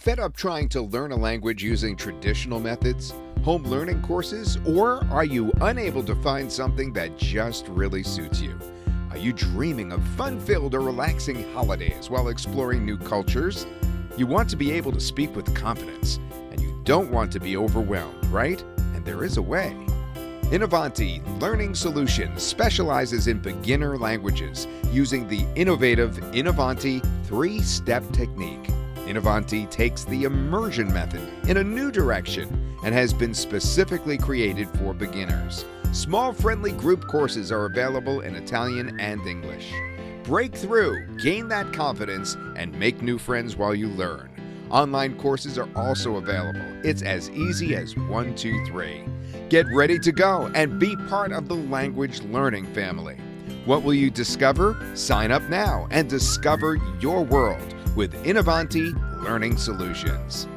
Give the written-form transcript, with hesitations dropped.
Fed up trying to learn a language using traditional methods, home learning courses, or are you unable to find something that just really suits you? Are you dreaming of fun-filled or relaxing holidays while exploring new cultures? You want to be able to speak with confidence, and you don't want to be overwhelmed, right? And there is a way. Inavanti Learning Solutions specializes in beginner languages using the innovative Inavanti 3-step technique. Inavanti takes the immersion method in a new direction and has been specifically created for beginners. Small friendly group courses are available in Italian and English. Break through, gain that confidence, and make new friends while you learn. Online courses are also available. It's as easy as 1, 2, 3. Get ready to go and be part of the language learning family. What will you discover? Sign up now and discover your world with Inavanti Learning Solutions.